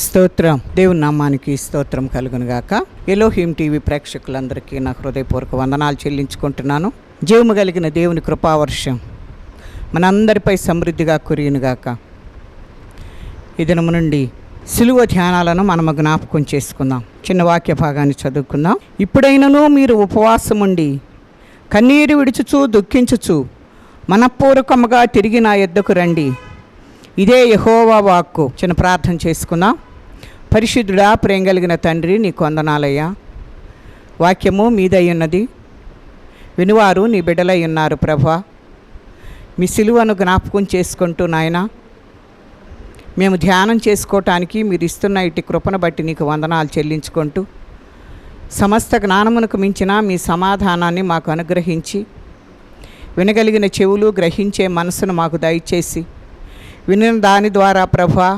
స్తోత్రం. దేవుని నామానికి స్తోత్రం కలుగునుగాక. ఎలోహిం టీవీ ప్రేక్షకులందరికీ నా హృదయపూర్వక వందనాలు చెల్లించుకుంటున్నాను. జీవము కలిగిన దేవుని కృపావర్షం మనందరిపై సమృద్ధిగా కురియునుగాక. ఈ దినము నుండి సిలువ ధ్యానాలను మనము జ్ఞాపకం చేసుకుందాం. చిన్న వాక్య భాగాన్ని చదువుకుందాం. ఇప్పుడైనను మీరు ఉపవాసముండి కన్నీరు విడుచుచు దుఃఖించుచు మనఃపూర్వకముగా తిరిగి నా యొద్దకు రండి. ఇదే యెహోవా వాక్కు. చిన్న ప్రార్థన చేసుకుందాం. పరిశుద్ధుడా, ప్రేమ కలిగిన తండ్రి, నీకు వందనాలయ్యా. వాక్యము మీదై ఉన్నది, వినువారు నీ బిడ్డలై ఉన్నారు ప్రభా. మీ సిలువను జ్ఞాపకం చేసుకుంటూ నాయన మేము ధ్యానం చేసుకోవటానికి మీరు ఇస్తున్న ఇటు కృపను బట్టి నీకు వందనాలు చెల్లించుకుంటూ సమస్త జ్ఞానమునకు మించిన మీ సమాధానాన్ని మాకు అనుగ్రహించి వినగలిగిన చెవులు గ్రహించే మనసును మాకు దయచేసి వినిన దాని ద్వారా ప్రభా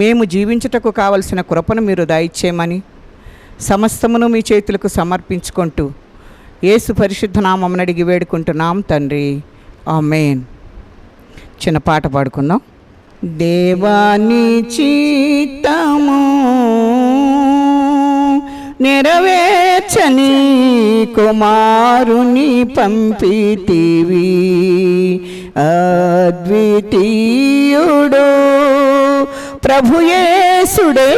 మేము జీవించుటకు కావలసిన కృపను మీరు దయచేయమని సమస్తమును మీ చేతులకు సమర్పించుకుంటూ యేసు పరిశుద్ధ నామమున అడిగి వేడుకుంటున్నాం తండ్రి, ఆమేన్. చిన్న పాట పాడుకుందాం. దేవాని చిత్తము నెరవేర్చని కుమారుని పంపితివి, అద్వితీయుడు ప్రభు యేసుడే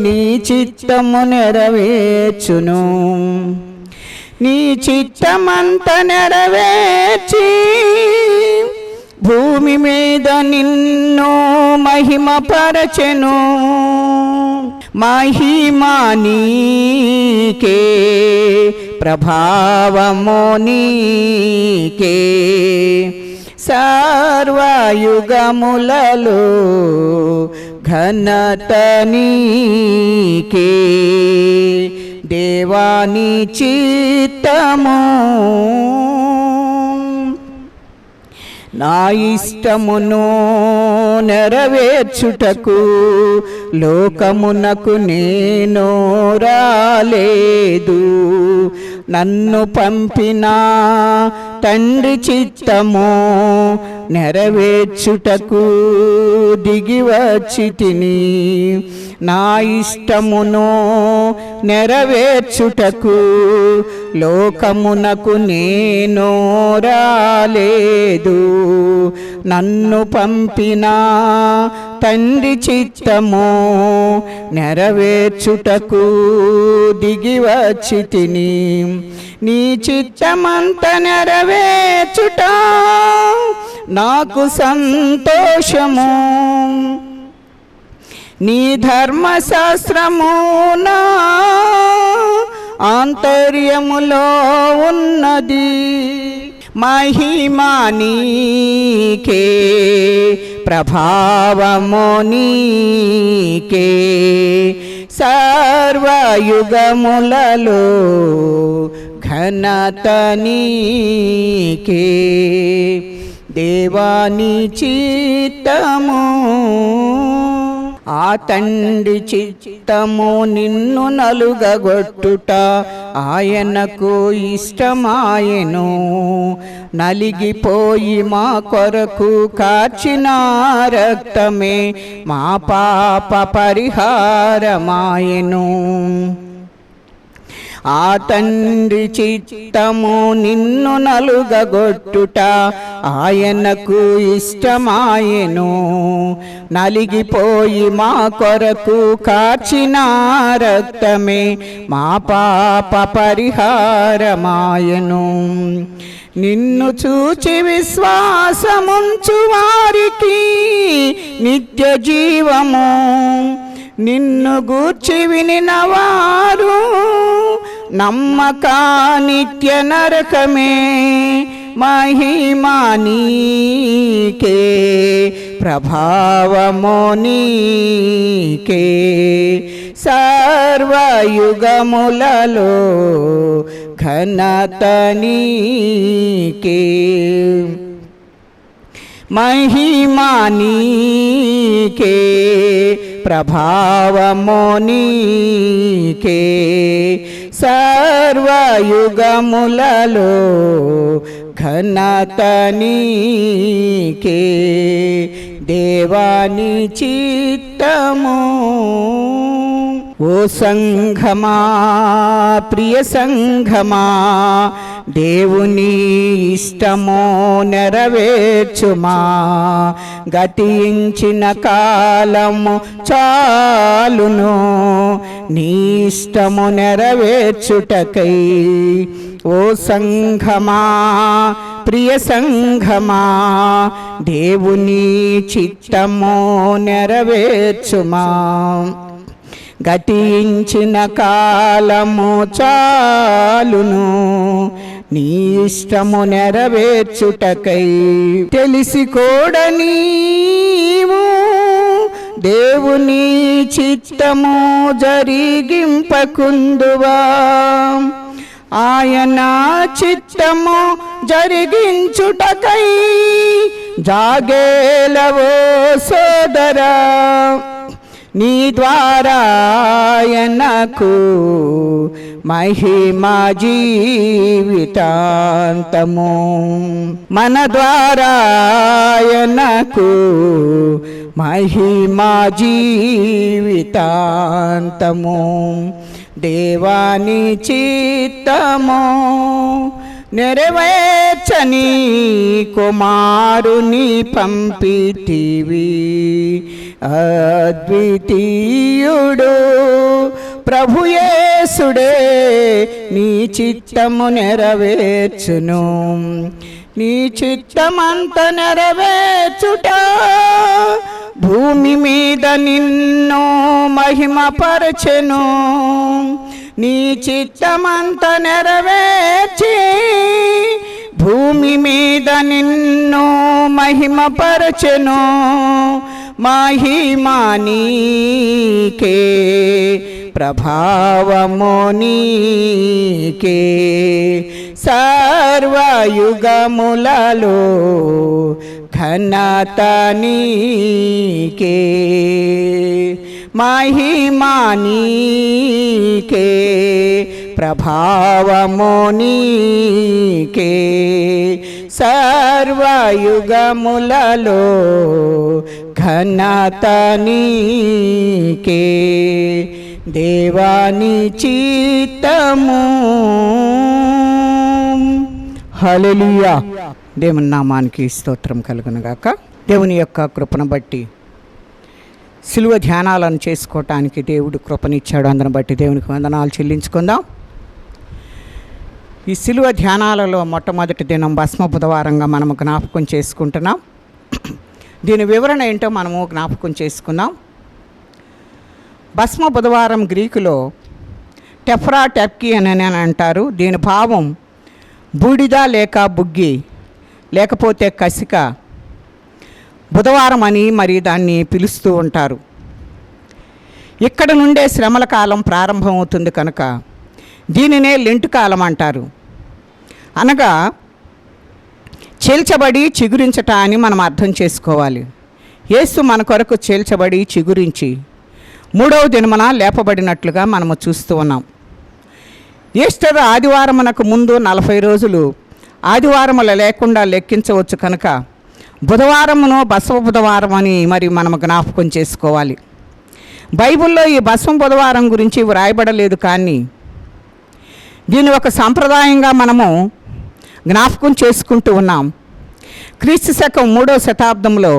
నీ చిత్తము నెరవేర్చును. నీ చిత్తమంత నెరవేర్చి భూమి మీద నిన్ను మహిమపరచెను. మహిమా నీకే, ప్రభావము నీకే, సర్వయుగములలో ఘనత నీకే. దేవాని చిత్తము నా ఇష్టమును నెరవేర్చుటకు లోకమునకు నేను రాలేదు. నన్ను పంపిన తండ్రి చిత్తము నెరవేర్చుటకు దిగి వచ్చి తిని. నా ఇష్టమును నెరవేర్చుటకు లోకమునకు నేను రాలేదు. నన్ను పంపిన తండ్రి చిత్తము నెరవేర్చుటకు దిగి వచ్చి తిని. నీ చిత్తమంత నెరవేర్చుట నాకు సంతోషము. నీ ధర్మశాస్త్రము నా ఆంతర్యములో ఉన్నది. మహిమా నీకే, ప్రభావము నీకే, సర్వయుగములలో ఘనత నీకే. దేవాని చిత్తము ఆ తండ్రి చిత్తము నిన్ను నలుగగొట్టుట ఆయనకు ఇష్టమాయెను. నలిగిపోయి మా కొరకు కార్చిన రక్తమే మా పాప పరిహారమాయెను. ఆ తండ్రి చిత్తము నిన్ను నలుగగొట్టుట ఆయనకు ఇష్టమాయెను. నలిగిపోయి మా కొరకు కార్చిన రక్తమే మా పాప పరిహారమాయెను. నిన్ను చూచి విశ్వాసముంచు వారికి నిత్య జీవము. నిన్ను గూర్చి వినిన వారు నమ్మక నిత్య నరకమే. మహిమా నీకే, ప్రభావము నీకే, సర్వయుగములలో ఘనత నీకే. మహిమా నీకే, ప్రభావము నీకే, సర్వయుగములలో ఘనత నీకే. దేవాని చిత్తము ఓ సంఘమా, ప్రియ సంఘమా, దేవుని ఇష్టము నెరవేర్చుమా. గతించిన కాలము చాలును నీ ఇష్టము నెరవేర్చుటకై. ఓ సంఘమా, ప్రియ సంఘమా, దేవుని చిత్తము నెరవేర్చుమా. గతించిన కాలము చాలును నీ ఇష్టము నెరవేర్చుటకై. తెలిసి కూడా నీవు దేవుని చిత్తము జరిగింపకుందువా. ఆయన చిత్తము జరిగించుటకై జాగేలవో సోదరా. నీ ద్వారా ఆయనకు మహిమా జీవితాంతము. మన ద్వారా ఆయనకు మహిమా జీవితాంతము. దేవాని చిత్తము నెరవేర్చని కుమారుని పంపితివి. అద్వితీయుడు ప్రభుయేసుడే నీ చిత్తము నెరవేర్చును. నీ చిత్తమంత నెరవేర్చుట భూమి మీద నిన్ను మహిమపరచెను. నీ చిత్తమంత నెరవేర్చి భూమి మీద నిన్ను మహిమపరచెను. మహిమా నీకే, ప్రభావము నీకే, సర్వయుగములలో ఘనత నీకే. మహిమా నీకే, ప్రభావము నీకే, సర్వయుగములలో ఘనత నీకే. దేవాని చిత్తము. హల్లెలూయా. దేవుని నామానికి స్తోత్రం కలుగునుగాక. దేవుని యొక్క కృపను బట్టి సిలువ ధ్యానాలను చేసుకోవటానికి దేవుడు కృపనిచ్చాడు. అందుని బట్టి దేవునికి వందనాలు చెల్లించుకుందాం. ఈ సిలువ ధ్యానాలలో మొట్టమొదటి దినం భస్మ బుధవారంగా మనము జ్ఞాపకం చేసుకుంటున్నాం. దీని వివరణ ఏంటో మనము జ్ఞాపకం చేసుకున్నాం. భస్మ బుధవారం గ్రీకులో టెఫ్రా టెప్కి అని అంటారు. దీని భావం బూడిద లేక బుగ్గి లేకపోతే కసిక బుధవారం అని మరి దాన్ని పిలుస్తూ ఉంటారు. ఇక్కడ నుండే శ్రమల కాలం ప్రారంభమవుతుంది కనుక దీనినే లెంటు కాలం అంటారు. అనగా చీల్చబడి చిగురించట అని మనం అర్థం చేసుకోవాలి. యేసు మన కొరకు చీల్చబడి చిగురించి 3వ దినమున లేపబడినట్లుగా మనము చూస్తూ ఉన్నాం. ఈస్టర్ ఆదివారమునకు ముందు 40 రోజులు ఆదివారముల లేకుండా లెక్కించవచ్చు కనుక బుధవారమును బసవ బుధవారం అని మరి మనం జ్ఞాపకం చేసుకోవాలి. బైబిల్లో ఈ బసవ బుధవారం గురించి వ్రాయబడలేదు, కానీ దీన్ని ఒక సాంప్రదాయంగా మనము జ్ఞాపకం చేసుకుంటూ ఉన్నాం. క్రీస్తు శకం 3వ శతాబ్దంలో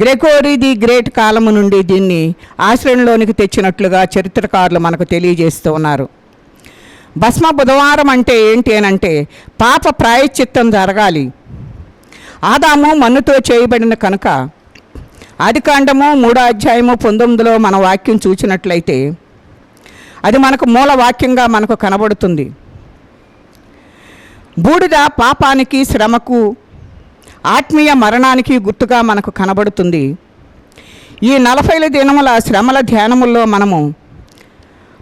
గ్రెగోరీ ది గ్రేట్ కాలము నుండి దీన్ని ఆచరణలోనికి తెచ్చినట్లుగా చరిత్రకారులు మనకు తెలియజేస్తూ ఉన్నారు. భస్మ బుధవారం అంటే ఏంటి అని అంటే పాప ప్రాయశ్చిత్తం జరగాలి. ఆదాము మన్నుతో చేయబడిన కనుక ఆదికాండము 3వ అధ్యాయము 19లో మన వాక్యం చూసినట్లయితే అది మనకు మూల వాక్యంగా మనకు కనబడుతుంది. బూడిద పాపానికి, శ్రమకు, ఆత్మీయ మరణానికి గుర్తుగా మనకు కనబడుతుంది. ఈ 40 దినముల శ్రమల ధ్యానముల్లో మనము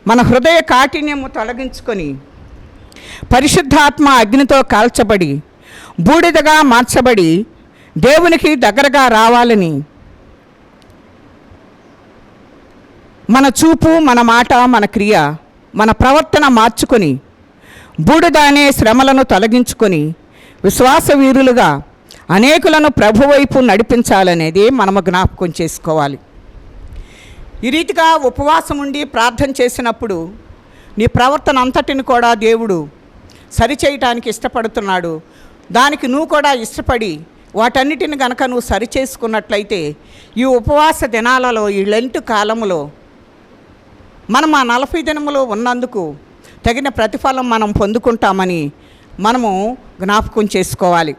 మన హృదయ కాఠిన్యము తొలగించుకొని పరిశుద్ధాత్మ అగ్నితో కాల్చబడి బూడిదగా మార్చబడి దేవునికి దగ్గరగా రావాలని మన చూపు, మన మాట, మన క్రియ, మన ప్రవర్తన మార్చుకొని బూడిద అనే శ్రమలను తొలగించుకొని విశ్వాస వీరులుగా అనేకులను ప్రభువైపు నడిపించాలనేది మనము జ్ఞాపకం చేసుకోవాలి. ఈ రీతిగా ఉపవాసం ఉండి ప్రార్థన చేసినప్పుడు నీ ప్రవర్తన అంతటిని కూడా దేవుడు సరిచేయటానికి ఇష్టపడుతున్నాడు. దానికి నువ్వు కూడా ఇష్టపడి వాటన్నిటిని గనక నువ్వు సరిచేసుకున్నట్లయితే ఈ ఉపవాస దినాలలో, ఈ లెంట్ కాలంలో మనం ఆ 40 దినములు ఉన్నందుకు తగిన ప్రతిఫలం మనం పొందుకుంటామని మనము జ్ఞాపకం చేసుకోవాలి.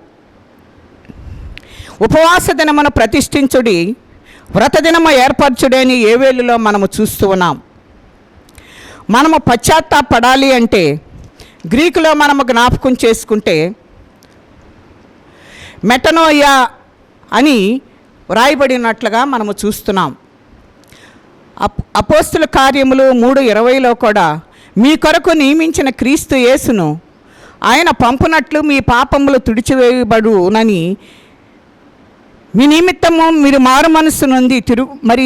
ఉపవాస దినమును ప్రతిష్ఠించుడి, వ్రత దినము ఏర్పరచుడని ఏవేలులో మనము చూస్తూ ఉన్నాం. మనము పశ్చాత్తాపడాలి అంటే గ్రీకులో మనము జ్ఞాపకం చేసుకుంటే మెటనోయా అని వ్రాయబడినట్లుగా మనము చూస్తున్నాం. అపోస్తుల కార్యములు 3:20లో కూడా మీ కొరకు నియమించిన క్రీస్తు యేసును ఆయన పంపునట్లు మీ పాపములు తుడిచివేయబడునని మీ నిమిత్తము మీరు మారు మనస్సు నుండి మరి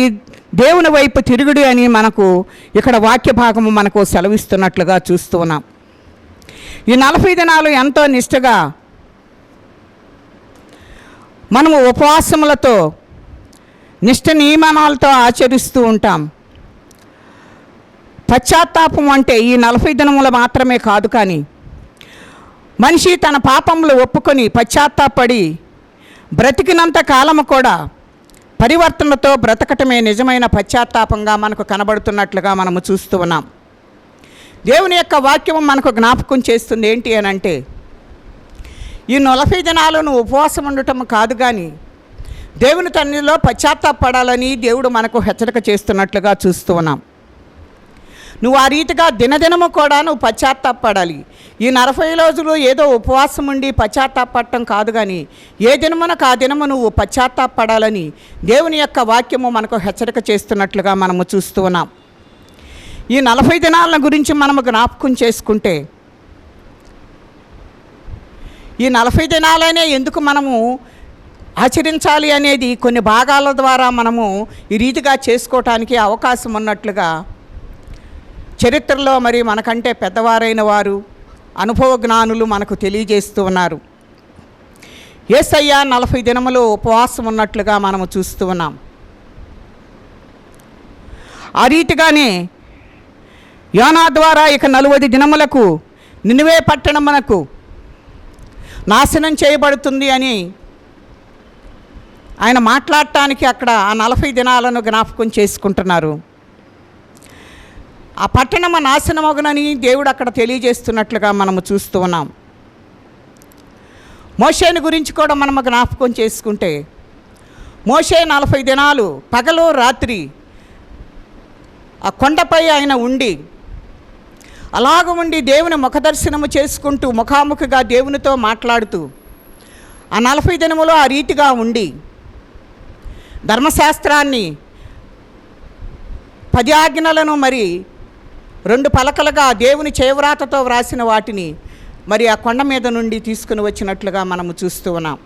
దేవుని వైపు తిరుగుడు అని మనకు ఇక్కడ వాక్య భాగము మనకు సెలవిస్తున్నట్లుగా చూస్తూ ఉన్నాం. ఈ 40 దినాలు ఎంతో నిష్ఠగా మనము ఉపవాసములతో నిష్ఠ నియమనాలతో ఆచరిస్తూ ఉంటాం. పశ్చాత్తాపం అంటే ఈ 40 దినములు మాత్రమే కాదు, కానీ మనిషి తన పాపములు ఒప్పుకొని పశ్చాత్తాపడి బ్రతికినంత కాలము కూడా పరివర్తనతో బ్రతకటమే నిజమైన పశ్చాత్తాపంగా మనకు కనబడుతున్నట్లుగా మనము చూస్తూ ఉన్నాం. దేవుని యొక్క వాక్యము మనకు జ్ఞాపకం చేస్తుంది ఏంటి అని అంటే, ఈ 40 దినాలను ఉపవాసం ఉండటం కాదు, కానీ దేవుని తన్నిలో పశ్చాత్తాపడాలని దేవుడు మనకు హెచ్చరిక చేస్తున్నట్లుగా చూస్తూ ఉన్నాం. నువ్వు ఆ రీతిగా దినదినము కూడా నువ్వు పశ్చాత్తాపడాలి. ఈ 40 రోజులు ఏదో ఉపవాసం ఉండి పశ్చాత్తాపడటం కాదు, కానీ ఏ దినమునకు ఆ దినము నువ్వు పశ్చాత్తాపడాలని దేవుని యొక్క వాక్యము మనకు హెచ్చరిక చేస్తున్నట్లుగా మనము చూస్తూ ఉన్నాం. ఈ 40 దినాల గురించి మనము జ్ఞాపకం చేసుకుంటే, ఈ 40 దినాలనే ఎందుకు మనము ఆచరించాలి అనేది కొన్ని భాగాల ద్వారా మనము ఈ రీతిగా చేసుకోవటానికి అవకాశం ఉన్నట్లుగా చరిత్రలో మరి మనకంటే పెద్దవారైన వారు, అనుభవ జ్ఞానులు మనకు తెలియజేస్తూ ఉన్నారు. యేసయ్య 40 దినములు ఉపవాసం ఉన్నట్లుగా మనము చూస్తూ ఉన్నాం. ఆ రీతిగానే యోనా ద్వారా ఇక 40 దినములకు నినివే పట్టణమునకు నాశనం చేయబడుతుంది అని ఆయన మాట్లాడటానికి అక్కడ ఆ 40 దినాలను జ్ఞాపకం చేసుకుంటున్నారు. ఆ పట్టణము నాశనమగునని దేవుడు అక్కడ తెలియజేస్తున్నట్లుగా మనము చూస్తూ ఉన్నాం. మోషేని గురించి కూడా మనము జ్ఞాపకం చేసుకుంటే, మోషే 40 దినాలు పగలు రాత్రి ఆ కొండపై ఆయన ఉండి, అలాగ ఉండి దేవుని ముఖదర్శనము చేసుకుంటూ ముఖాముఖిగా దేవునితో మాట్లాడుతూ ఆ 40 దినములో ఆ రీతిగా ఉండి ధర్మశాస్త్రాన్ని 10 ఆజ్ఞలను మరి 2 పలకలుగా దేవుని చేవ్రాతతో వ్రాసిన వాటిని మరి ఆ కొండ మీద నుండి తీసుకుని వచ్చినట్లుగా మనము చూస్తూ ఉన్నాం.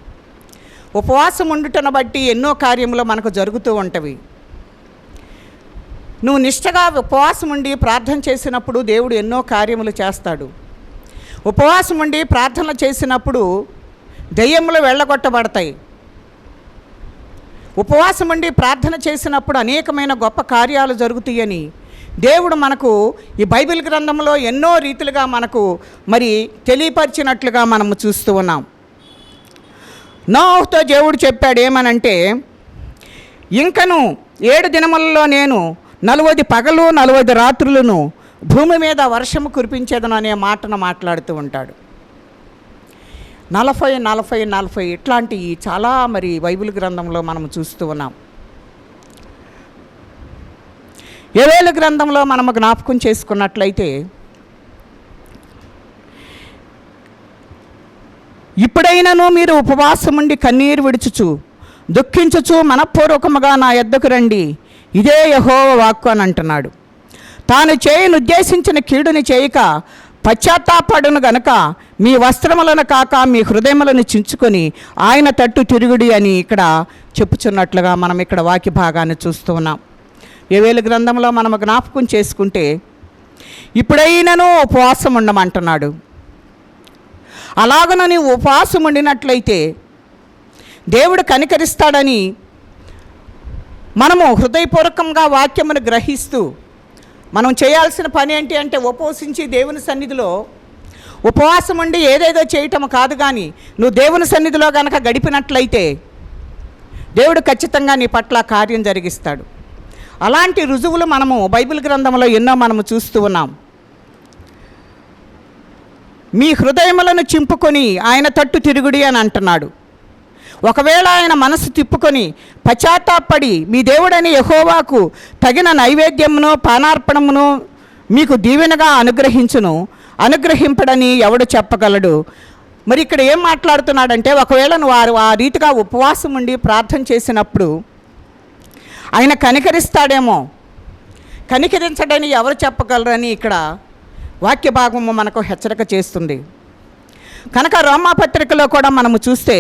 ఉపవాసం ఉండుటను బట్టి ఎన్నో కార్యములు మనకు జరుగుతూ ఉంటవి. నువ్వు నిష్ఠగా ఉపవాసం ఉండి ప్రార్థన చేసినప్పుడు దేవుడు ఎన్నో కార్యములు చేస్తాడు. ఉపవాసం ఉండి ప్రార్థన చేసినప్పుడు దెయ్యములు వెళ్ళగొట్టబడతాయి. ఉపవాసం ఉండి ప్రార్థన చేసినప్పుడు అనేకమైన గొప్ప కార్యాలు జరుగుతాయని దేవుడు మనకు ఈ బైబిల్ గ్రంథంలో ఎన్నో రీతిలుగా మనకు మరి తెలియపరిచినట్లుగా మనము చూస్తూ ఉన్నాం. నోహుతో దేవుడు చెప్పాడు ఏమనంటే, ఇంకను 7 దినములలో నేను 40 పగలు 40 రాత్రులను భూమి మీద వర్షము కురిపించేదను అనే మాటను మాట్లాడుతూ ఉంటాడు. 40 ఇట్లాంటివి చాలా మరి బైబిల్ గ్రంథంలో మనం చూస్తూ ఉన్నాం. యోవేలు గ్రంథంలో మనము జ్ఞాపకం చేసుకున్నట్లయితే, ఇప్పుడైనను మీరు ఉపవాసం ఉండి కన్నీరు విడుచుచు దుఃఖించుచు మనఃపూర్వకముగా నా యొద్దకు రండి, ఇదే యెహోవా వాక్కు అని అంటున్నాడు. తాను ఉద్దేశించిన కీడుని చేయక పశ్చాత్తాపడును గనక మీ వస్త్రములను కాక మీ హృదయములను చించుకొని ఆయన తట్టు తిరుగుడి అని ఇక్కడ చెప్పుచున్నట్లుగా మనం ఇక్కడ వాక్య భాగాన్ని చూస్తూ ఉన్నాం. యోవేలు గ్రంథంలో మనం జ్ఞాపకం చేసుకుంటే, ఇప్పుడైనను ఉపవాసం ఉండమంటున్నాడు. అలాగన నీవు ఉపవాసం ఉండినట్లయితే దేవుడు కనికరిస్తాడని మనము హృదయపూర్వకంగా వాక్యమును గ్రహిస్తూ మనం చేయాల్సిన పని ఏంటి అంటే ఉపవసించి దేవుని సన్నిధిలో ఉపవాసం ఉండి ఏదేదో చేయటం కాదు, కానీ నువ్వు దేవుని సన్నిధిలో కనుక గడిపినట్లయితే దేవుడు ఖచ్చితంగా నీ పట్ల కార్యం జరిగిస్తాడు. అలాంటి రుజువులు మనము బైబిల్ గ్రంథంలో ఎన్నో మనము చూస్తూ ఉన్నాం. మీ హృదయములను చింపుకొని ఆయన తట్టు తిరుగుడి అని అంటున్నాడు. ఒకవేళ ఆయన మనసు తిప్పుకొని పశ్చాత్తాపడి మీ దేవుడని యెహోవాకు తగిన నైవేద్యమును పానార్పణమును మీకు దీవెనగా అనుగ్రహింపడని ఎవడు చెప్పగలడు? మరి ఇక్కడ ఏం మాట్లాడుతున్నాడంటే, ఒకవేళ నువ్వు ఆ రీతిగా ఉపవాసం ఉండి ప్రార్థన చేసినప్పుడు ఆయన కనికరిస్తాడేమో. కనికరించడని ఎవరు చెప్పగలరని ఇక్కడ వాక్య భాగము మనకు హెచ్చరిక చేస్తుంది. కనుక రోమాపత్రికలో కూడా మనము చూస్తే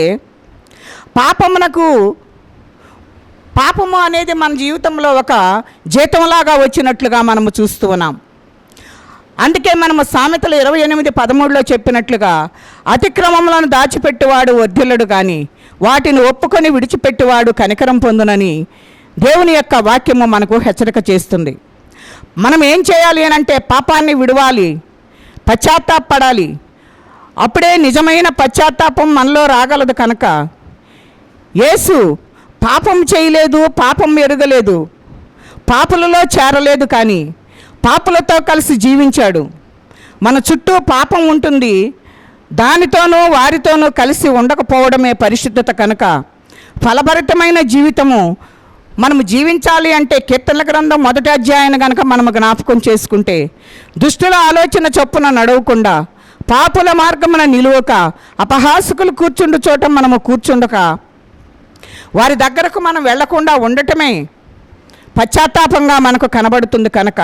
పాపము అనేది మన జీవితంలో ఒక జీతంలాగా వచ్చినట్లుగా మనము చూస్తూ ఉన్నాం. అందుకే మనము సామెతలు 28:13 చెప్పినట్లుగా అతిక్రమములను దాచిపెట్టువాడు వర్ధిల్లడు, కానీ వాటిని ఒప్పుకొని విడిచిపెట్టువాడు కనికరం పొందునని దేవుని యొక్క వాక్యము మనకు హెచ్చరిక చేస్తుంది. మనం ఏం చేయాలి అని అంటే పాపాన్ని విడవాలి, పశ్చాత్తాపడాలి. అప్పుడే నిజమైన పశ్చాత్తాపం మనలో రాగలదు. కనుక యేసు పాపం చేయలేదు, పాపం ఎరగలేదు, పాపులలో చేరలేదు, కానీ పాపులతో కలిసి జీవించాడు. మన చుట్టూ పాపం ఉంటుంది, దానితోనూ వారితోనూ కలిసి ఉండకపోవడమే పరిశుద్ధత. కనుక ఫలభరితమైన జీవితము మనము జీవించాలి అంటే కీర్తనల గ్రంథం 1వ అధ్యాయాన్ని కనుక మనము జ్ఞాపకం చేసుకుంటే, దుష్టుల ఆలోచన చొప్పున నడవకుండా పాపుల మార్గమున నిలువక అపహాసకులు కూర్చుండు చోట మనము కూర్చుండక వారి దగ్గరకు మనం వెళ్లకుండా ఉండటమే పశ్చాత్తాపంగా మనకు కనబడుతుంది. కనుక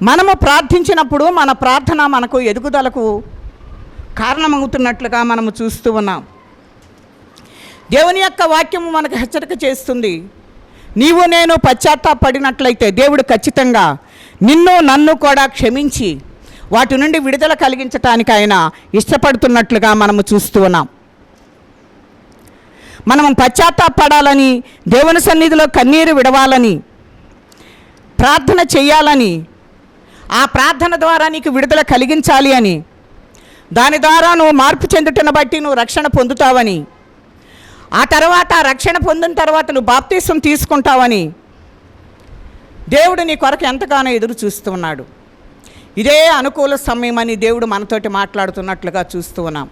మనము ప్రార్థించినప్పుడు మన ప్రార్థన మనకు ఎదుగుదలకు కారణమవుతున్నట్లుగా మనము చూస్తూ ఉన్నాం. దేవుని యొక్క వాక్యము మనకు హెచ్చరిక చేస్తుంది. నీవు నేను పశ్చాత్తాపడినట్లయితే దేవుడు ఖచ్చితంగా నిన్ను నన్ను కూడా క్షమించి వాటి నుండి విడుదల కలిగించటానికి ఆయన ఇష్టపడుతున్నట్లుగా మనము చూస్తూ ఉన్నాం. మనం పశ్చాత్తాపడాలని, దేవుని సన్నిధిలో కన్నీరు విడవాలని, ప్రార్థన చేయాలని, ఆ ప్రార్థన ద్వారా నీకు విడుదల కలిగించాలి అని, దాని ద్వారా నువ్వు మార్పు చెందుటను బట్టి నువ్వు రక్షణ పొందుతావని, ఆ తర్వాత రక్షణ పొందిన తర్వాత నువ్వు బాప్తీసం తీసుకుంటావని దేవుడు నీ కొరకు ఎంతగానో ఎదురు చూస్తూ ఉన్నాడు. ఇదే అనుకూల సమయం అని దేవుడు మనతోటి మాట్లాడుతున్నట్లుగా చూస్తూ ఉన్నాం.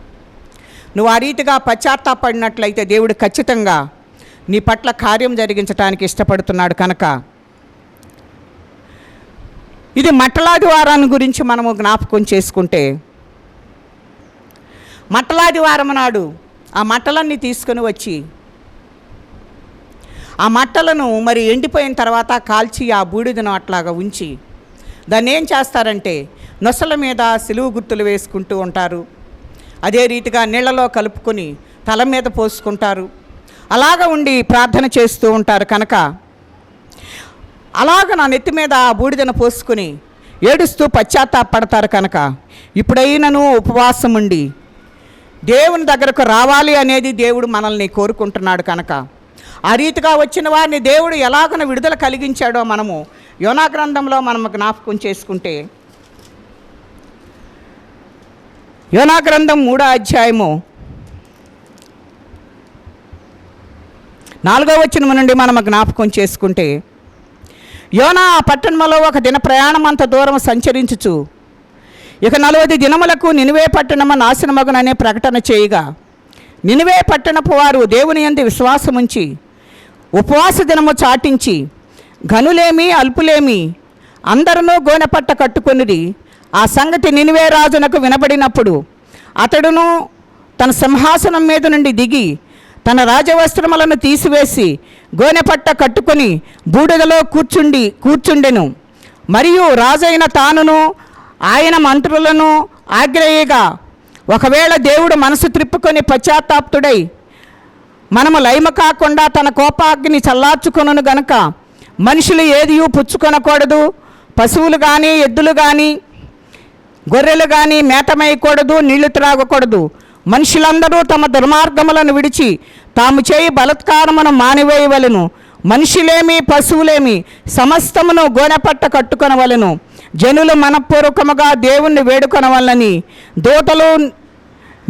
నువ్వు ఆ రీతిగా పశ్చాత్తాపడినట్లయితే దేవుడు ఖచ్చితంగా నీ పట్ల కార్యం జరిగించడానికి ఇష్టపడుతున్నాడు. కనుక ఇది మట్టలాదివారాన్ని గురించి మనము జ్ఞాపకం చేసుకుంటే, మట్టలాదివారం నాడు ఆ మట్టలన్నీ తీసుకొని వచ్చి ఆ మట్టలను మరి ఎండిపోయిన తర్వాత కాల్చి ఆ బూడిదను అట్లాగా ఉంచి దాన్ని ఏం చేస్తారంటే నొసల మీద సిలువు గుర్తులు వేసుకుంటూ ఉంటారు. అదే రీతిగా నీళ్లలో కలుపుకొని తల మీద పోసుకుంటారు. అలాగ ఉండి ప్రార్థన చేస్తూ ఉంటారు. కనుక అలాగ నా నెత్తి మీద ఆ బూడిదను పోసుకొని ఏడుస్తూ పశ్చాత్తాపడతారు. కనుక ఇప్పుడైనను ఉపవాసం ఉండి దేవుని దగ్గరకు రావాలి అనేది దేవుడు మనల్ని కోరుకుంటున్నాడు. కనుక ఆ రీతిగా వచ్చిన వారిని దేవుడు ఎలాగన విడుదల కలిగించాడో మనము యోనా గ్రంథంలో మనము జ్ఞాపకం చేసుకుంటే, యోనా గ్రంథం 3వ అధ్యాయము 4వ వచనం నుండి మనము జ్ఞాపకం చేసుకుంటే, యోనా ఆ పట్టణంలో ఒక దిన ప్రయాణం అంత దూరం సంచరించుచు ఇక 40 దినములకు నినివే పట్టణము నాశనమగుననే ప్రకటన చేయగా, నినివే పట్టణపు వారు దేవుని యందు విశ్వాసముంచి ఉపవాస దినము చాటించి ఘనులేమి అల్పులేమి అందరూ గోనెపట్ట కట్టుకొనిది. ఆ సంగతి నినివే రాజునకు వినబడినప్పుడు అతడును తన సింహాసనం మీద నుండి దిగి తన రాజవస్త్రములను తీసివేసి గోనెపట్ట కట్టుకొని బూడిదలో కూర్చుండెను. మరియు రాజైన తానును ఆయన మంత్రులను ఆజ్ఞేయగా, ఒకవేళ దేవుడు మనసు త్రిప్పుకొని పశ్చాత్తాప్తుడై మనము లైమ కాకుండా తన కోపాగ్ని చల్లార్చుకొనును గనుక మనుషులు ఏదియూ పుచ్చుకొనకూడదు, పశువులు కానీ ఎద్దులు కానీ గొర్రెలు కానీ మేతమేయకూడదు, నీళ్లు త్రాగకూడదు, మనుషులందరూ తమ దుర్మార్గములను విడిచి తాము చేయి బలత్కారమును మానివేయవలెను. మనుషులేమి పశువులేమి సమస్తమును గోనెపట్ట కట్టుకొనవలెను. జనులు మనపూర్వకముగా దేవుణ్ణి వేడుకొనవలనని దూతలు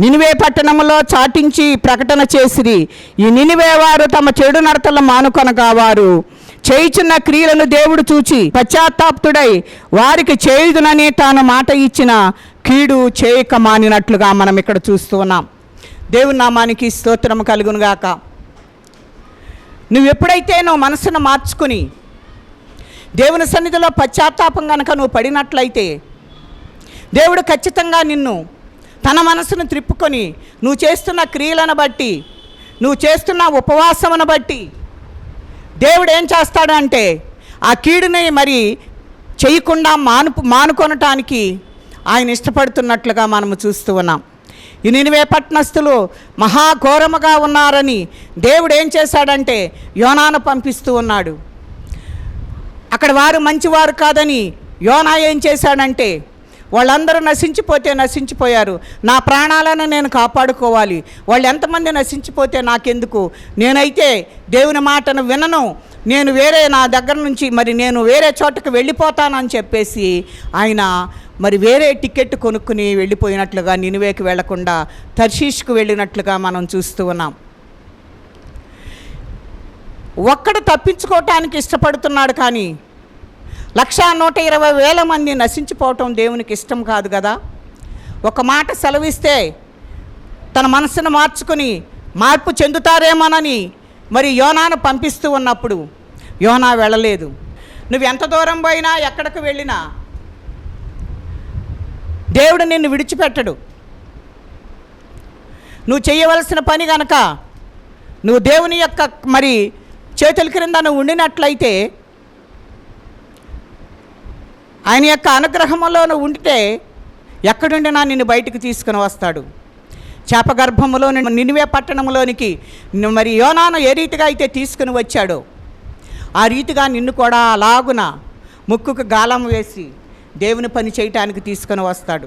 నినివే పట్టణములో చాటించి ప్రకటన చేసిరి. ఈ నినివే వారు తమ చెడు నడతలు మానుకొనగా వారు చేయుచున్న క్రియలను దేవుడు చూచి పశ్చాత్తాప్తుడై వారికి చేయుదునని తాను మాట ఇచ్చిన కీడు చేయక మానినట్లుగా మనం ఇక్కడ చూస్తూ ఉన్నాం. దేవుని నామానికి స్తోత్రం కలుగునుగాక. నువ్వు ఎప్పుడైతే మనసును మార్చుకుని దేవుని సన్నిధిలో పశ్చాత్తాపం కనుక నువ్వు పడినట్లయితే దేవుడు ఖచ్చితంగా నిన్ను తన మనసును త్రిప్పుకొని నువ్వు చేస్తున్న క్రియలను బట్టి, నువ్వు చేస్తున్న ఉపవాసమును బట్టి దేవుడు ఏం చేస్తాడంటే ఆ కీడుని మరి చేయకుండా మానుకొనటానికి ఆయన ఇష్టపడుతున్నట్లుగా మనము చూస్తూ ఉన్నాం. ఈ నినివే పట్టణస్థులు మహాఘోరముగా ఉన్నారని దేవుడు ఏం చేశాడంటే యోనాను పంపిస్తూ ఉన్నాడు. అక్కడ వారు మంచివారు కాదని యోనా ఏం చేశాడంటే వాళ్ళందరూ నశించిపోతే నశించిపోయారు, నా ప్రాణాలను నేను కాపాడుకోవాలి, వాళ్ళు ఎంతమంది నశించిపోతే నాకెందుకు, నేనైతే దేవుని మాటను వినను, నేను నా దగ్గర నుంచి నేను వేరే చోటకు వెళ్ళిపోతానని చెప్పేసి ఆయన వేరే టికెట్ కొనుక్కుని వెళ్ళిపోయినట్లుగా, నినివేకి వెళ్లకుండా తర్షీష్కు వెళ్ళినట్లుగా మనం చూస్తూ ఉన్నాం. ఒక్కడు తప్పించుకోవటానికి ఇష్టపడుతున్నాడు, కానీ 1,120,000 మంది నశించిపోవటం దేవునికి ఇష్టం కాదు కదా. ఒక మాట సెలవిస్తే తన మనసును మార్చుకుని మార్పు చెందుతారేమోనని యోనాను పంపిస్తూ ఉన్నప్పుడు యోనా వెళ్ళలేదు. నువ్వు ఎంత దూరం పోయినా ఎక్కడికి వెళ్ళినా దేవుడు నిన్ను విడిచిపెట్టడు. నువ్వు చేయవలసిన పని కనుక నువ్వు దేవుని యొక్క చేతుల క్రింద నువ్వు ఉండినట్లయితే, ఆయన యొక్క అనుగ్రహంలో నువ్వు ఉంటే ఎక్కడుండినా నిన్ను బయటికి తీసుకుని వస్తాడు. చేపగర్భములో నినివే పట్టణంలోనికి యోనాను ఏ రీతిగా అయితే తీసుకుని వచ్చాడో ఆ రీతిగా నిన్ను కూడా అలాగున ముక్కుకు గాలం వేసి దేవుని పని చేయటానికి తీసుకుని వస్తాడు.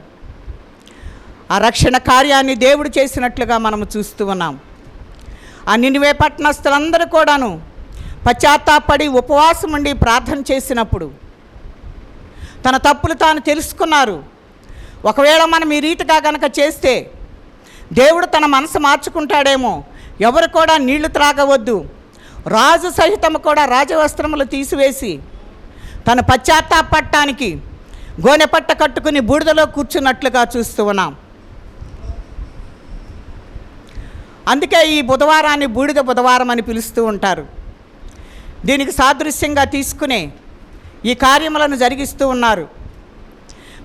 ఆ రక్షణ కార్యాన్ని దేవుడు చేసినట్లుగా మనము చూస్తూ ఉన్నాం. ఆ నినివే పట్టణస్థులందరూ కూడాను పశ్చాత్తాపడి ఉపవాసం ఉండి ప్రార్థన చేసినప్పుడు తన తప్పులు తాను తెలుసుకున్నారు. ఒకవేళ మనం ఈ రీతిగా గనక చేస్తే దేవుడు తన మనసు మార్చుకుంటాడేమో, ఎవరు కూడా నీళ్లు త్రాగవద్దు, రాజు సహితము కూడా రాజవస్త్రములు తీసివేసి తన పశ్చాత్తాపడటానికి గోనెపట్ట కట్టుకుని బూడిదలో కూర్చున్నట్లుగా చూస్తూ ఉన్నాం. అందుకే ఈ బుధవారాన్ని బూడిద బుధవారం అని పిలుస్తూ ఉంటారు. దీనికి సాదృశ్యంగా తీసుకునే ఈ కార్యములను జరిగిస్తూ ఉన్నారు.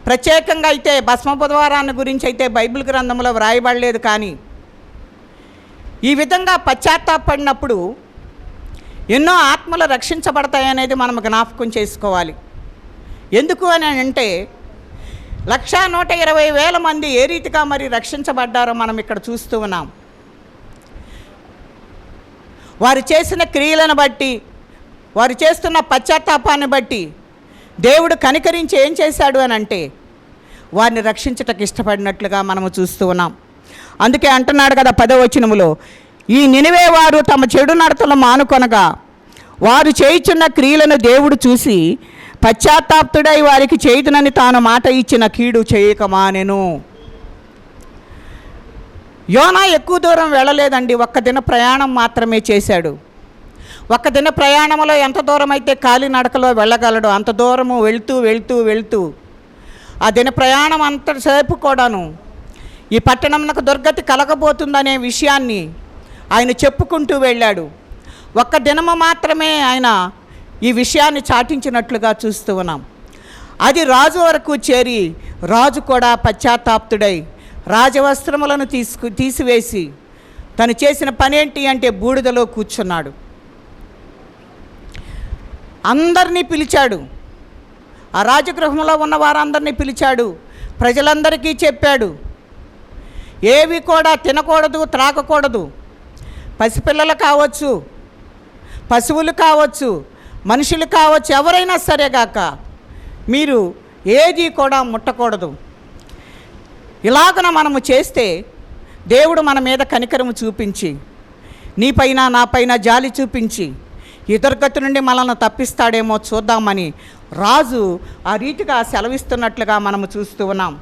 ప్రత్యేకంగా అయితే భస్మ బుధవారాన్ని గురించి అయితే బైబిల్ గ్రంథంలో వ్రాయబడలేదు, కానీ ఈ విధంగా పశ్చాత్తాపడినప్పుడు ఎన్నో ఆత్మలు రక్షించబడతాయనేది మనం జ్ఞాపకం చేసుకోవాలి. ఎందుకు అని అంటే 1,120,000 మంది ఏ రీతిగా రక్షించబడ్డారో మనం ఇక్కడ చూస్తూ ఉన్నాం. వారు చేసిన క్రియలను బట్టి, వారు చేస్తున్న పశ్చాత్తాపాన్ని బట్టి దేవుడు కనికరించి ఏం చేశాడు అని అంటే వారిని రక్షించటకు ఇష్టపడినట్లుగా మనము చూస్తూ ఉన్నాం. అందుకే అంటున్నాడు కదా 10వ వచనములో, ఈ నినివే వారు తమ చెడు నడతలు మానుకొనగా వారు చేయుచున్న క్రియలను దేవుడు చూసి పశ్చాత్తాప్తుడై వారికి చేయుదునని తాను మాట ఇచ్చిన కీడు చేయక మానెను. యోనా ఎక్కువ దూరం వెళ్ళలేదండి, ఒక్క దిన ప్రయాణం మాత్రమే చేశాడు. ఒక్క దిన ప్రయాణంలో ఎంత దూరం అయితే కాలినడకలో వెళ్ళగలడో అంత దూరము వెళ్తూ వెళ్తూ వెళ్తూ ఆ దిన ప్రయాణం అంతసేపు కూడాను ఈ పట్టణంకు దుర్గతి కలగబోతుందనే విషయాన్ని ఆయన చెప్పుకుంటూ వెళ్ళాడు. ఒక్క దినము మాత్రమే ఆయన ఈ విషయాన్ని చాటించినట్లుగా చూస్తూ ఉన్నాం. అది రాజు వరకు చేరి రాజు కూడా పశ్చాత్తాప్తుడై రాజవస్త్రములను తీసివేసి తను చేసిన పనేంటి అంటే బూడిదలో కూర్చున్నాడు. అందరినీ పిలిచాడు, ఆ రాజగృహంలో ఉన్న వారందరినీ పిలిచాడు, ప్రజలందరికీ చెప్పాడు, ఏవి కూడా తినకూడదు, త్రాగకూడదు. పసిపిల్లలు కావచ్చు, పశువులు కావచ్చు, మనుషులు కావచ్చు, ఎవరైనా సరేగాక మీరు ఏది కూడా ముట్టకూడదు. ఇలాగన మనము చేస్తే దేవుడు మన మీద కనికరము చూపించి, నీపైన నాపైన జాలి చూపించి ఈ దుర్గతి నుండి మనల్ని తప్పిస్తాడేమో చూద్దామని రాజు ఆ రీతిగా సెలవిస్తున్నట్లుగా మనము చూస్తూ ఉన్నాం.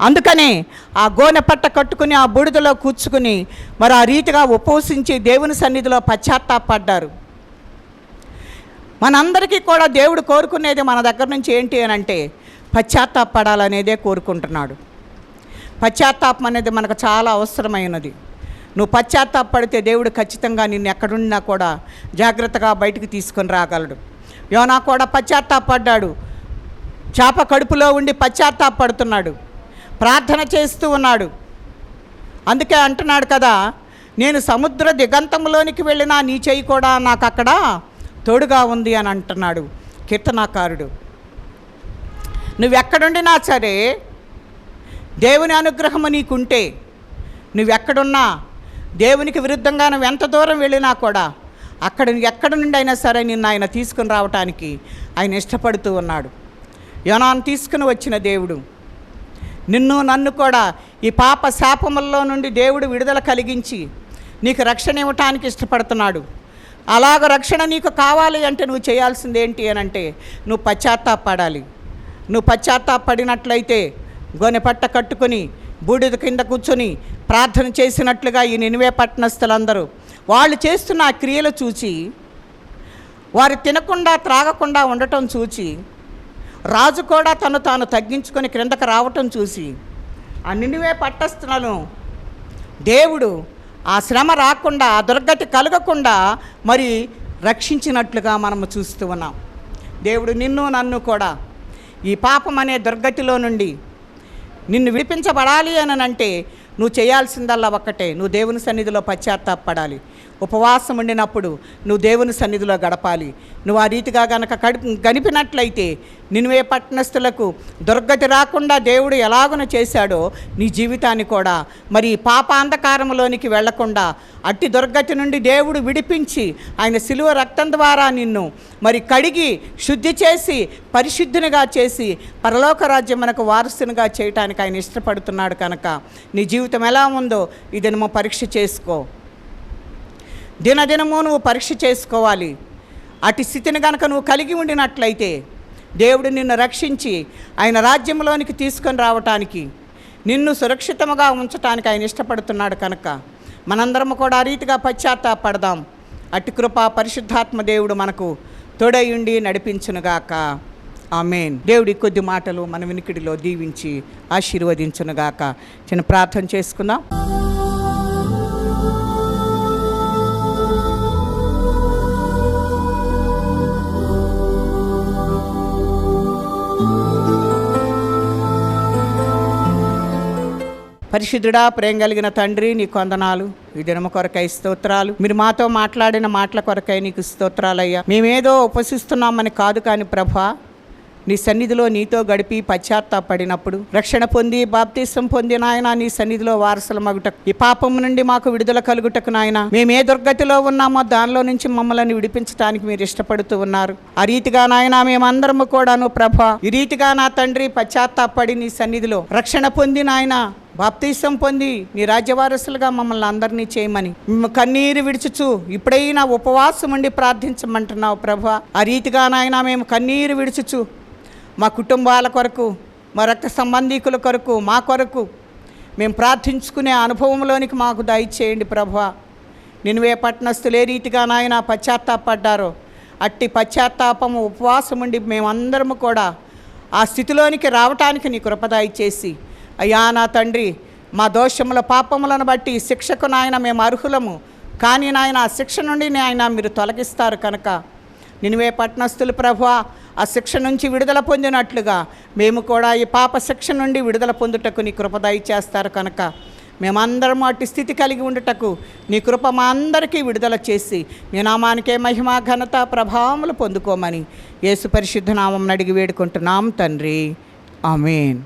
అందుకనే ఆ గోనె పట్ట కట్టుకుని ఆ బూడిదలో కూర్చుకుని మరి ఆ రీతిగా ఉపవసించి దేవుని సన్నిధిలో పశ్చాత్తాపడ్డారు. మనందరికీ కూడా దేవుడు కోరుకునేది మన దగ్గర నుంచి ఏంటి అని అంటే పశ్చాత్తాపడాలనేదే కోరుకుంటున్నాడు. పశ్చాత్తాపం అనేది మనకు చాలా అవసరమైనది. నువ్వు పశ్చాత్తాపడితే దేవుడు ఖచ్చితంగా నిన్ను ఎక్కడున్నా కూడా జాగ్రత్తగా బయటికి తీసుకొని రాగలడు. యోనా కూడా పశ్చాత్తాపడ్డాడు. చేప కడుపులో ఉండి పశ్చాత్తాపడుతున్నాడు, ప్రార్థన చేస్తూ ఉన్నాడు. అందుకే అంటున్నాడు కదా, నేను సముద్ర దిగంతంలోనికి వెళ్ళినా నీ చెయ్యి కూడా నాకు అక్కడ తోడుగా ఉంది అని అంటున్నాడు కీర్తనాకారుడు. నువ్వెక్కడుండినా సరే దేవుని అనుగ్రహము నీకుంటే, నువ్వెక్కడున్నా దేవునికి విరుద్ధంగా నువ్వు ఎంత దూరం వెళ్ళినా కూడా ఎక్కడి నుండి అయినా సరే నిన్ను ఆయన తీసుకుని రావటానికి ఆయన ఇష్టపడుతూ ఉన్నాడు. యోనాను తీసుకుని వచ్చిన దేవుడు నిన్ను నన్ను కూడా ఈ పాప శాపముల్లో నుండి దేవుడు విడుదల కలిగించి నీకు రక్షణ ఇవ్వటానికి ఇష్టపడుతున్నాడు. అలాగ రక్షణ నీకు కావాలి అంటే నువ్వు చేయాల్సింది ఏంటి అని అంటే నువ్వు పశ్చాత్తాపడాలి. నువ్వు పశ్చాత్తాపడినట్లయితే గోనె పట్ట కట్టుకొని బూడిద కింద కూర్చొని ప్రార్థన చేసినట్లుగా ఈ నినివే పట్టణస్థులందరూ వాళ్ళు చేస్తున్న ఆ క్రియలు చూచి, వారు తినకుండా త్రాగకుండా ఉండటం చూచి, రాజు కూడా తను తాను తగ్గించుకొని క్రిందకు రావటం చూసి ఆ నినివే పట్టణస్థులను దేవుడు ఆ శ్రమ రాకుండా, ఆ దుర్గతి కలగకుండా మరి రక్షించినట్లుగా మనము చూస్తూ ఉన్నాం. దేవుడు నిన్ను నన్ను కూడా ఈ పాపం అనే దుర్గతిలో నుండి నిన్ను విడిపించబడాలి అని అంటే నువ్వు చేయాల్సిందల్లా ఒక్కటే, నువ్వు దేవుని సన్నిధిలో పశ్చాత్తాపడాలి. ఉపవాసం ఉండినప్పుడు నువ్వు దేవుని సన్నిధిలో గడపాలి. నువ్వు ఆ రీతిగా గనక గనిపినట్లయితే నినివే పట్టణస్థులకు దుర్గతి రాకుండా దేవుడు ఎలాగున చేశాడో నీ జీవితాన్ని కూడా మరి పాపాంధకారంలోనికి వెళ్లకుండా అట్టి దుర్గతి నుండి దేవుడు విడిపించి ఆయన శిలువ రక్తం ద్వారా నిన్ను మరి కడిగి శుద్ధి చేసి పరిశుద్ధినిగా చేసి పరలోక రాజ్యమునకు వారసునిగా చేయటానికి ఆయన ఇష్టపడుతున్నాడు. కనుక నీ జీవితం ఎలా ఉందో ఈ దినము పరీక్ష చేసుకో. దినదినము నువ్వు పరీక్ష చేసుకోవాలి. అటు స్థితిని కనుక నువ్వు కలిగి ఉండినట్లయితే దేవుడు నిన్ను రక్షించి ఆయన రాజ్యంలోనికి తీసుకొని రావటానికి, నిన్ను సురక్షితముగా ఉంచటానికి ఆయన ఇష్టపడుతున్నాడు. కనుక మనందరము కూడా ఆ రీతిగా పశ్చాత్తాపడదాం. అట్టి కృప పరిశుద్ధాత్మ దేవుడు మనకు తోడై ఉండి నడిపించునుగాక. ఆమేన్. దేవుడి కొద్ది మాటలు మన వినికిడిలో దీవించి ఆశీర్వదించునుగాక. చిన్న ప్రార్థన చేసుకుందాం. పరిశుద్ధుడా, ప్రేమ కలిగిన తండ్రి, నీకు వందనాలు. ఈ దినము కొరకై స్తోత్రాలు. మీరు మాతో మాట్లాడిన మాటల కొరకై నీకు స్తోత్రాలయ్యా. మేమేదో ఉపసిస్తున్నామని కాదు, కానీ ప్రభా నీ సన్నిధిలో నీతో గడిపి పశ్చాత్తాపడినప్పుడు రక్షణ పొంది బాప్తిసం పొంది నాయన నీ సన్నిధిలో వారసుల మగుటకు, ఈ పాపం నుండి మాకు విడుదల కలుగుటకు నాయన మేము ఏ దుర్గతిలో ఉన్నామో దానిలో నుంచి మమ్మల్ని విడిపించడానికి మీరు ఇష్టపడుతూ ఉన్నారు. ఆ రీతిగా నాయన మేమందరము కూడాను ప్రభా ఈ రీతిగా నా తండ్రి పశ్చాత్తాపడి నీ సన్నిధిలో రక్షణ పొంది నాయన బాప్తిసం పొంది నీ రాజ్యవారసులుగా మమ్మల్ని అందరినీ చేయమని మేము కన్నీరు విడుచుచు ఇప్పుడైనా ఉపవాసం ఉండి ప్రార్థించమంటున్నావు ప్రభా. ఆ రీతిగా నాయన మేము కన్నీరు విడుచుచు మా కుటుంబాల కొరకు, మా రక్త సంబంధీకుల కొరకు, మా కొరకు మేము ప్రార్థించుకునే అనుభవంలోనికి మాకు దయచేయండి ప్రభా. నినివే పట్టణస్థులు ఏ రీతిగా నాయన పశ్చాత్తాపడ్డారో అట్టి పశ్చాత్తాపము ఉపవాసం ఉండి మేమందరము కూడా ఆ స్థితిలోనికి రావటానికి నీ కృప దయచేసి, అయ్యా నా తండ్రి మా దోషముల పాపములను బట్టి శిక్షకు నాయన మేము అర్హులము, కానీ నాయన ఆ శిక్ష నుండి నాయన మీరు తొలగిస్తారు. కనుక నినివే పట్టణస్థులు ప్రభువా ఆ శిక్ష నుంచి విడుదల పొందినట్లుగా మేము కూడా ఈ పాప శిక్ష నుండి విడుదల పొందుటకు నీ కృప దయచేస్తారు. కనుక మేమందరం అట్టి స్థితి కలిగి ఉండుటకు నీ కృప మా అందరికీ విడుదల చేసి నీ నామానికే మహిమ ఘనత ప్రభావములు పొందుకోమని యేసు పరిశుద్ధ నామం అడిగి వేడుకుంటున్నాం తండ్రి. ఆమేన్.